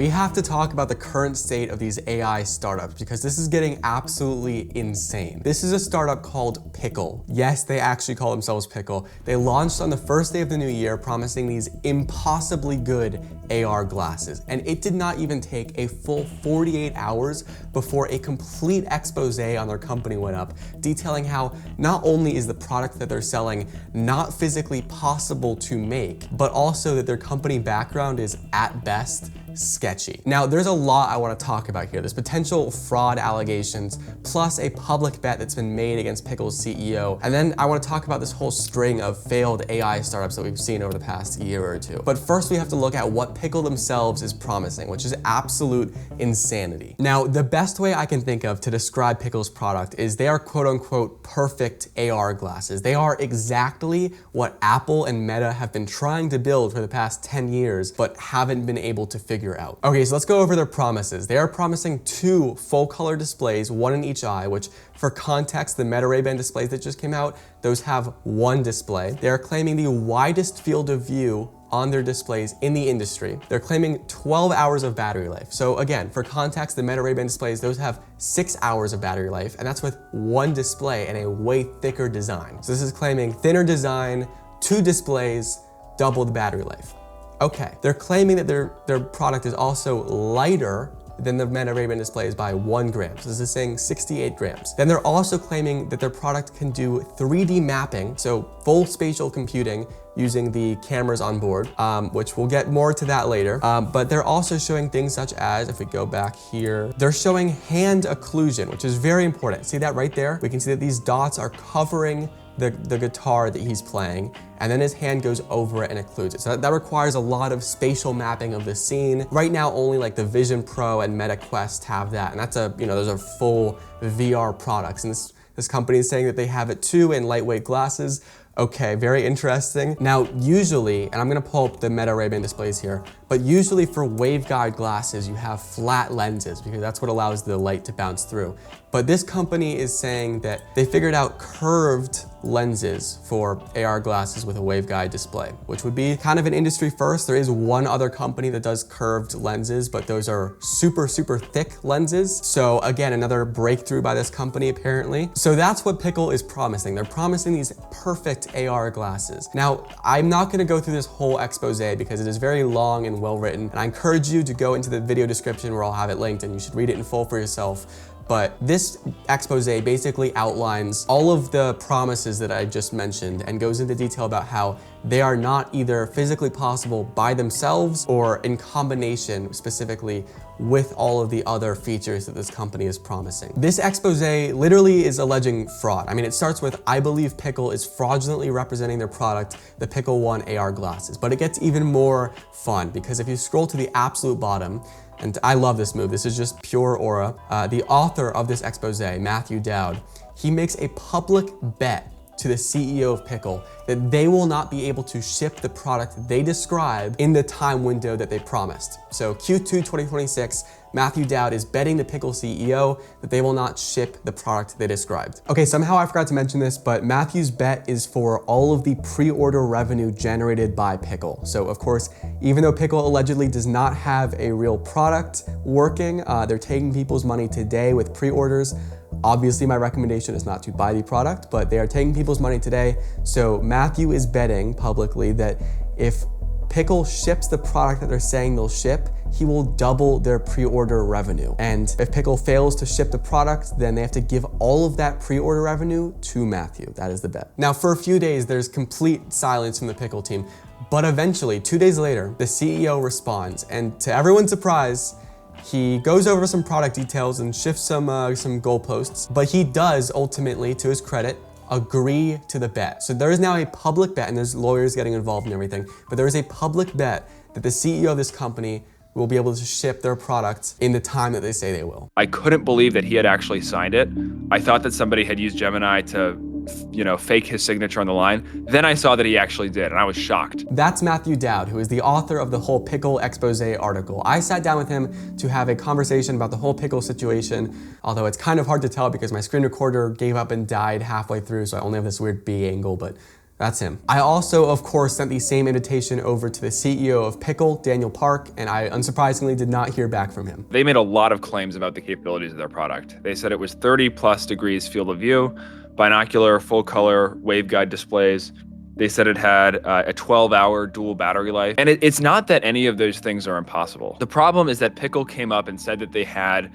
We have to talk about the current state of these AI startups because this is getting absolutely insane. This is a startup called Pickle. Yes, they actually call themselves Pickle. They launched on the first day of the new year promising these impossibly good AR glasses. And it did not even take a full 48 hours before a complete expose on their company went up, detailing how not only is the product that they're selling not physically possible to make, but also that their company background is at best sketchy. Now, there's a lot I want to talk about here. There's potential fraud allegations, plus a public bet that's been made against Pickle's CEO. And then I want to talk about this whole string of failed AI startups that we've seen over the past year or two. But first, we have to look at what Pickle themselves is promising, which is absolute insanity. Now, the best way I can think of to describe Pickle's product is they are quote unquote perfect AR glasses. They are exactly what Apple and Meta have been trying to build for the past 10 years, but haven't been able to figure out. Okay, so let's go over their promises. They are promising 2 full color displays, 1 in each eye, which for context, the Meta Ray-Ban displays that just came out, those have 1 display. They are claiming the widest field of view on their displays in the industry. They're claiming 12 hours of battery life. So again, for context, the Meta Ray-Ban displays, those have 6 hours of battery life, and that's with 1 display and a way thicker design. So this is claiming thinner design, 2 displays, double the battery life. Okay, they're claiming that their product is also lighter than the Meta Ray-Ban displays by 1 gram. So this is saying 68 grams. Then they're also claiming that their product can do 3D mapping, so full spatial computing using the cameras on board, which we'll get more to that later. But they're also showing things such as, if we go back here, they're showing hand occlusion, which is very important. See that right there? We can see that these dots are covering the guitar that he's playing, and then his hand goes over it and occludes it. So that requires a lot of spatial mapping of the scene. Right now, only like the Vision Pro and Meta Quest have that, and that's those are full VR products. And this company is saying that they have it too in lightweight glasses. Okay, very interesting. Now, usually, and I'm gonna pull up the Meta Ray-Ban displays here, but usually for waveguide glasses, you have flat lenses because that's what allows the light to bounce through. But this company is saying that they figured out curved lenses for AR glasses with a waveguide display, which would be kind of an industry first. There is one other company that does curved lenses, but those are super, super thick lenses. So again, another breakthrough by this company apparently. So that's what Pickle is promising. They're promising these perfect AR glasses. Now, I'm not gonna go through this whole expose because it is very long and well written, and I encourage you to go into the video description where I'll have it linked and you should read it in full for yourself. But this expose basically outlines all of the promises that I just mentioned and goes into detail about how they are not either physically possible by themselves or in combination specifically with all of the other features that this company is promising. This expose literally is alleging fraud. I mean, it starts with, I believe Pickle is fraudulently representing their product, the Pickle One AR glasses. But it gets even more fun because if you scroll to the absolute bottom, and I love this move, this is just pure aura. The author of this expose, Matthew Dowd, he makes a public bet to the CEO of Pickle that they will not be able to ship the product they describe in the time window that they promised. So Q2 2026, Matthew Dowd is betting the Pickle CEO that they will not ship the product they described. Okay, somehow I forgot to mention this, but Matthew's bet is for all of the pre-order revenue generated by Pickle. So of course, even though Pickle allegedly does not have a real product working, they're taking people's money today with pre-orders. Obviously, my recommendation is not to buy the product, but they are taking people's money today. So Matthew is betting publicly that if Pickle ships the product that they're saying they'll ship, he will double their pre-order revenue. And if Pickle fails to ship the product, then they have to give all of that pre-order revenue to Matthew. That is the bet. Now, for a few days, there's complete silence from the Pickle team, but eventually, 2 days later, the CEO responds, and to everyone's surprise, he goes over some product details and shifts some goalposts, but he does ultimately, to his credit, agree to the bet. So there is now a public bet, and there's lawyers getting involved and everything, but there is a public bet that the CEO of this company will be able to ship their products in the time that they say they will. I couldn't believe that he had actually signed it. I thought that somebody had used Gemini to, fake his signature on the line. Then I saw that he actually did, and I was shocked. That's Matthew Dowd, who is the author of the whole Pickle expose article. I sat down with him to have a conversation about the whole Pickle situation, although it's kind of hard to tell because my screen recorder gave up and died halfway through, so I only have this weird B angle, but That's him. I also, of course, sent the same invitation over to the CEO of Pickle, Daniel Park, and I unsurprisingly did not hear back from him. They made a lot of claims about the capabilities of their product. They said it was 30+ degrees field of view, binocular, full color, waveguide displays. They said it had a 12-hour dual battery life. And it's not that any of those things are impossible. The problem is that Pickle came up and said that they had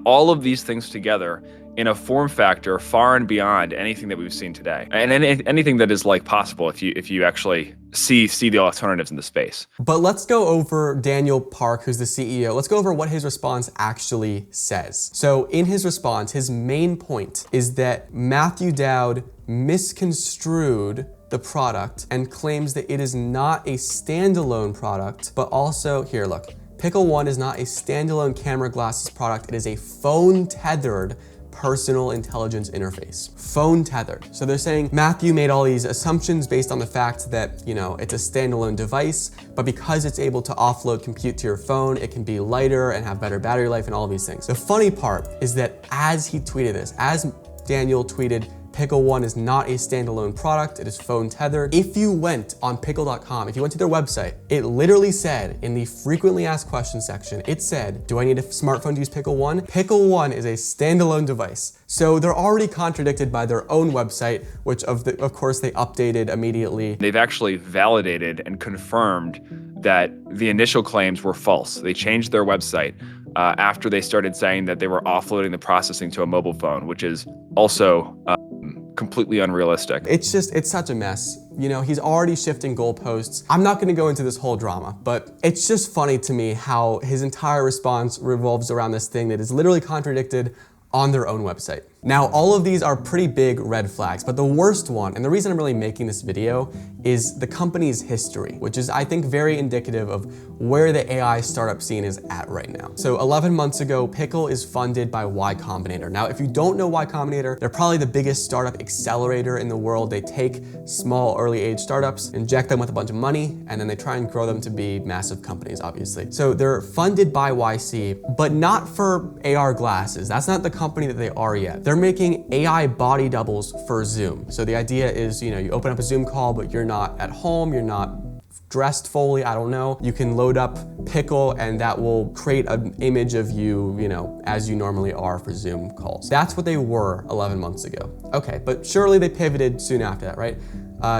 all of these things together in a form factor far and beyond anything that we've seen today, and anything that is like possible if you actually see the alternatives in the space. But let's go over Daniel Park, who's the CEO. Let's go over what his response actually says. So in his response, his main point is that Matthew Dowd misconstrued the product and claims that it is not a standalone product, but also, here, look, Pickle One is not a standalone camera glasses product. It is a phone-tethered personal intelligence interface. Phone tethered. So they're saying Matthew made all these assumptions based on the fact that, you know, it's a standalone device, but because it's able to offload compute to your phone, it can be lighter and have better battery life and all of these things. The funny part is that as he tweeted this, as Daniel tweeted, Pickle One is not a standalone product, it is phone tethered. If you went on pickle.com, if you went to their website, it literally said in the frequently asked questions section, it said, do I need a smartphone to use Pickle One? Pickle One is a standalone device. So they're already contradicted by their own website, which of course they updated immediately. They've actually validated and confirmed that the initial claims were false. They changed their website after they started saying that they were offloading the processing to a mobile phone, which is also completely unrealistic. It's such a mess. You know, he's already shifting goalposts. I'm not gonna go into this whole drama, but it's just funny to me how his entire response revolves around this thing that is literally contradicted on their own website. Now, all of these are pretty big red flags, but the worst one, and the reason I'm really making this video, is the company's history, which is, I think, very indicative of where the AI startup scene is at right now. So 11 months ago, Pickle is funded by Y Combinator. Now, if you don't know Y Combinator, they're probably the biggest startup accelerator in the world. They take small early age startups, inject them with a bunch of money, and then they try and grow them to be massive companies, obviously. So they're funded by YC, but not for AR glasses. That's not the company that they are yet. They're making AI body doubles for Zoom. So the idea is, you know, you open up a Zoom call, but you're not at home, you're not dressed fully, I don't know. You can load up Pickle and that will create an image of you, you know, as you normally are for Zoom calls. That's what they were 11 months ago. Okay, but surely they pivoted soon after that, right?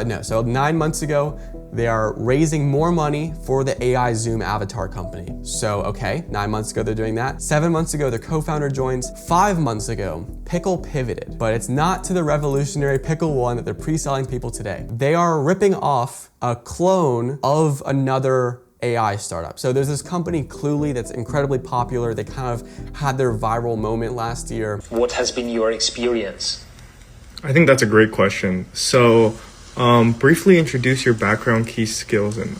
No, so 9 months ago, they are raising more money for the AI Zoom avatar company. So, okay, 9 months ago they're doing that. 7 months ago, their co-founder joins. 5 months ago, Pickle pivoted, but it's not to the revolutionary Pickle One that they're pre-selling people today. They are ripping off a clone of another AI startup. So there's this company, Cluely, that's incredibly popular. They kind of had their viral moment last year. What has been your experience? I think that's a great question. So, briefly introduce your background, key skills, and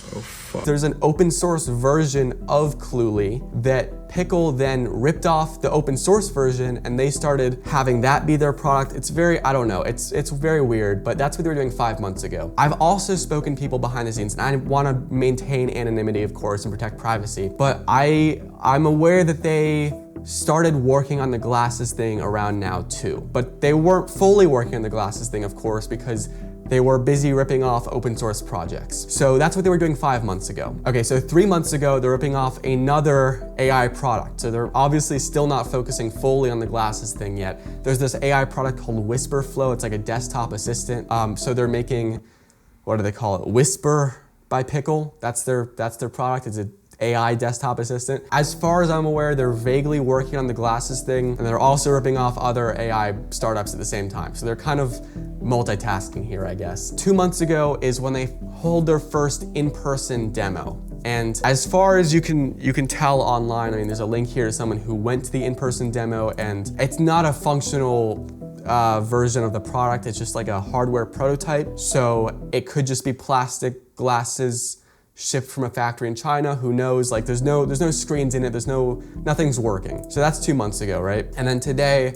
There's an open source version of Cluely that Pickle then ripped off the open source version and they started having that be their product. It's very, I don't know, it's very weird, but that's what they were doing 5 months ago. I've also spoken to people behind the scenes and I want to maintain anonymity, of course, and protect privacy, but I'm aware that they started working on the glasses thing around now too, but they weren't fully working on the glasses thing, of course, because they were busy ripping off open source projects. So that's what they were doing 5 months ago. Okay, so 3 months ago, they're ripping off another AI product. So they're obviously still not focusing fully on the glasses thing yet. There's this AI product called Whisper Flow. It's like a desktop assistant. So they're making, what do they call it? Whisper by Pickle. That's their product. It's an AI desktop assistant. As far as I'm aware, they're vaguely working on the glasses thing, and they're also ripping off other AI startups at the same time. So they're kind of multitasking here, I guess. 2 months ago is when they hold their first in-person demo. And as far as you can tell online, I mean, there's a link here to someone who went to the in-person demo, and it's not a functional version of the product. It's just like a hardware prototype. So it could just be plastic glasses shipped from a factory in China. Who knows? Like there's no screens in it. Nothing's working. So that's 2 months ago, right? And then today,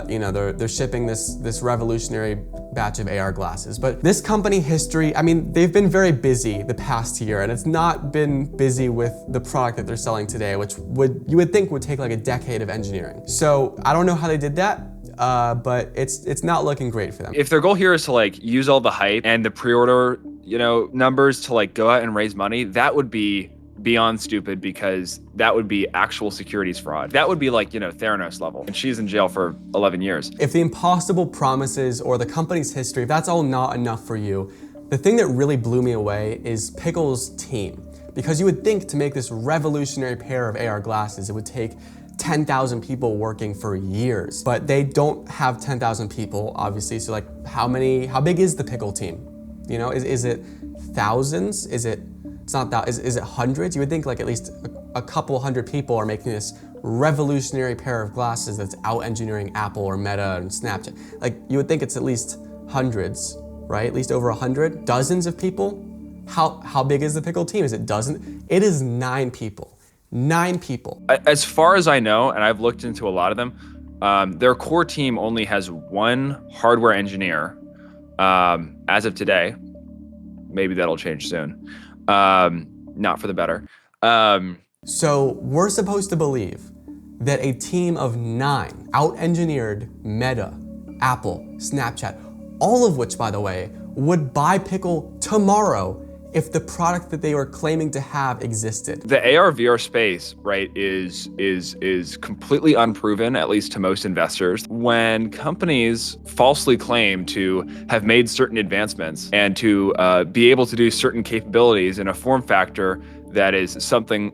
you know, they're shipping this revolutionary batch of AR glasses. But this company history, I mean, they've been very busy the past year, and it's not been busy with the product that they're selling today, which you would think would take like a decade of engineering. So I don't know how they did that. but it's not looking great for them. If their goal here is to like use all the hype and the pre-order, numbers to like go out and raise money, that would be beyond stupid, because that would be actual securities fraud. That would be like, Theranos level. And she's in jail for 11 years. If the impossible promises or the company's history, if that's all not enough for you, the thing that really blew me away is Pickle's team. Because you would think to make this revolutionary pair of AR glasses, it would take 10,000 people working for years. But they don't have 10,000 people, obviously. So like, how big is the Pickle team? Is it thousands? It's not that, is it hundreds? You would think like at least a couple hundred people are making this revolutionary pair of glasses that's out-engineering Apple or Meta and Snapchat. Like, you would think it's at least hundreds, right? At least over 100, dozens of people. How big is the Pickle team? Is it dozens? It is 9 people. 9 people. As far as I know, and I've looked into a lot of them, their core team only has 1 hardware engineer as of today. Maybe that'll change soon. Not for the better. So we're supposed to believe that a team of 9 out-engineered Meta, Apple, Snapchat, all of which, by the way, would buy Pickle tomorrow if the product that they were claiming to have existed. The AR VR space, right, is completely unproven, at least to most investors. When companies falsely claim to have made certain advancements and to be able to do certain capabilities in a form factor that is something,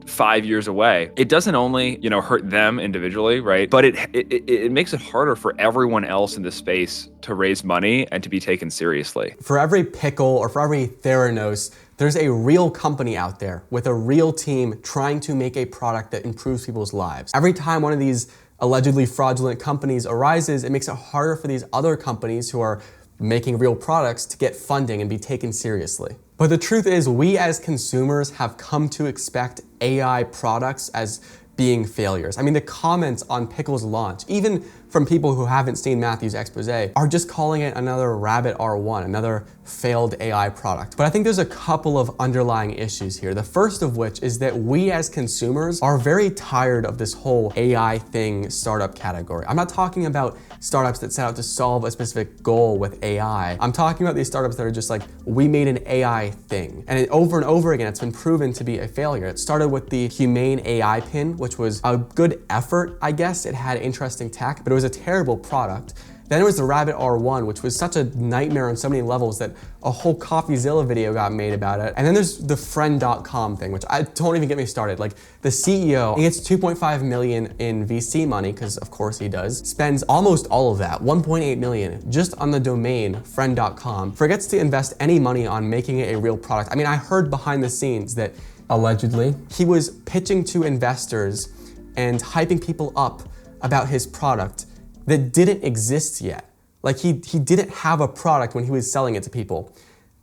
5 years away, it doesn't only, hurt them individually, right? But it makes it harder for everyone else in the space to raise money and to be taken seriously. For every Pickle or for every Theranos, there's a real company out there with a real team trying to make a product that improves people's lives. Every time one of these allegedly fraudulent companies arises, it makes it harder for these other companies who are making real products to get funding and be taken seriously. But the truth is, we as consumers have come to expect AI products as being failures. I mean, the comments on Pickle's launch, even from people who haven't seen Matthew's expose, are just calling it another Rabbit R1, another failed AI product. But I think there's a couple of underlying issues here. The first of which is that we as consumers are very tired of this whole AI thing startup category. I'm not talking about startups that set out to solve a specific goal with AI. I'm talking about these startups that are just like, we made an AI thing. And over and over again, it's been proven to be a failure. It started with the Humane AI pin, which was a good effort, I guess. It had interesting tech, but it was a terrible product. Then it was the Rabbit R1, which was such a nightmare on so many levels that a whole CoffeeZilla video got made about it. And then there's the friend.com thing, which don't even get me started. Like, the CEO, he gets 2.5 million in VC money, because of course he does, spends almost all of that, 1.8 million, just on the domain friend.com, forgets to invest any money on making it a real product. I mean, I heard behind the scenes that allegedly he was pitching to investors and hyping people up about his product that didn't exist yet. Like, he didn't have a product when he was selling it to people.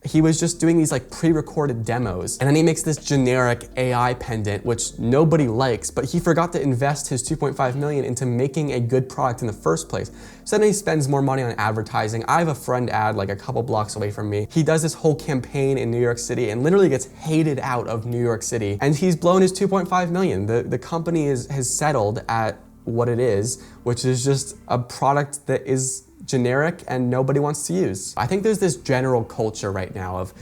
He was just doing these like pre-recorded demos. And then he makes this generic AI pendant, which nobody likes, but he forgot to invest his 2.5 million into making a good product in the first place. So then he spends more money on advertising. I have a friend ad like a couple blocks away from me. He does this whole campaign in New York City and literally gets hated out of New York City. And he's blown his 2.5 million. The company has settled at what it is, which is just a product that is generic and nobody wants to use. I think there's this general culture right now of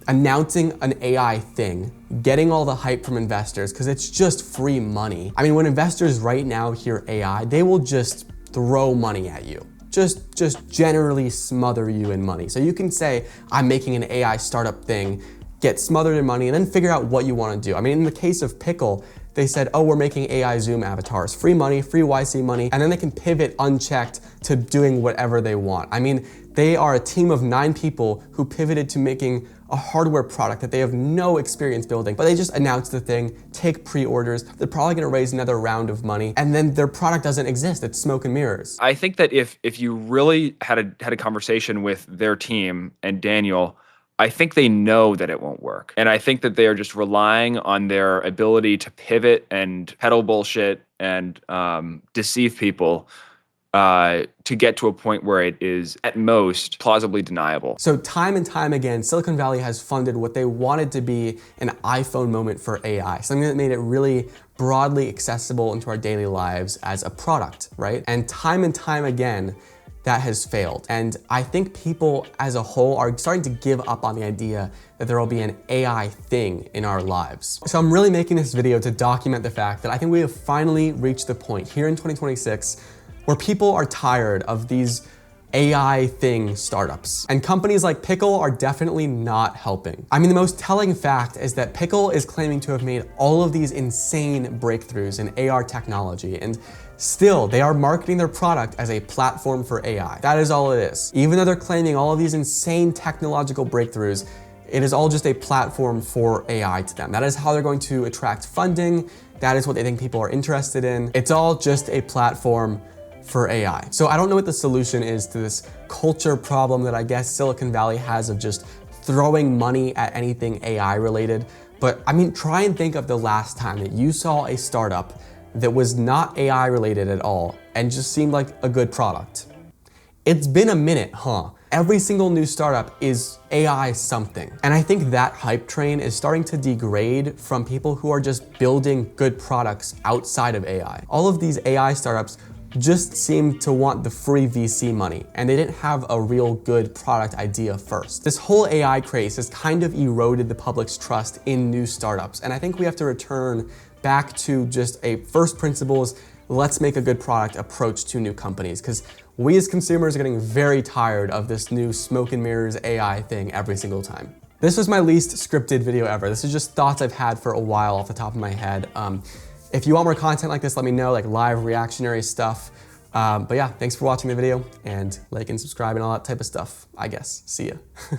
announcing an AI thing, getting all the hype from investors because it's just free money. I mean, when investors right now hear AI, they will just throw money at you. Just generally smother you in money. So you can say, I'm making an AI startup thing, get smothered in money, and then figure out what you want to do. I mean, in the case of Pickle, they said, oh, we're making AI Zoom avatars, free money, free YC money, and then they can pivot unchecked to doing whatever they want. I mean, they are a team of 9 people who pivoted to making a hardware product that they have no experience building, but they just announced the thing, take pre-orders, they're probably gonna raise another round of money, and then their product doesn't exist, it's smoke and mirrors. I think that if you really had a conversation with their team and Daniel, I think they know that it won't work. And I think that they are just relying on their ability to pivot and peddle bullshit and deceive people to get to a point where it is at most plausibly deniable. So time and time again, Silicon Valley has funded what they wanted to be an iPhone moment for AI, something that made it really broadly accessible into our daily lives as a product, right? And time again, that has failed. And I think people as a whole are starting to give up on the idea that there will be an AI thing in our lives. So I'm really making this video to document the fact that I think we have finally reached the point here in 2026 where people are tired of these AI thing startups. And companies like Pickle are definitely not helping. I mean, the most telling fact is that Pickle is claiming to have made all of these insane breakthroughs in AR technology, and still, they are marketing their product as a platform for AI. That is all it is. Even though they're claiming all of these insane technological breakthroughs, it is all just a platform for AI to them. That is how they're going to attract funding. That is what they think people are interested in. It's all just a platform for AI. So I don't know what the solution is to this culture problem that I guess Silicon Valley has of just throwing money at anything AI related. But I mean, try and think of the last time that you saw a startup that was not AI related at all and just seemed like a good product. It's been a minute, huh? Every single new startup is AI something. And I think that hype train is starting to degrade from people who are just building good products outside of AI. All of these AI startups just seem to want the free VC money, and they didn't have a real good product idea first. This whole AI craze has kind of eroded the public's trust in new startups, and I think we have to return back to just a first principles, let's make a good product approach to new companies, because we as consumers are getting very tired of this new smoke and mirrors AI thing every single time. This was my least scripted video ever. This is just thoughts I've had for a while off the top of my head. If you want more content like this, let me know, like live reactionary stuff. But yeah, thanks for watching the video, and like and subscribe and all that type of stuff, I guess. See ya.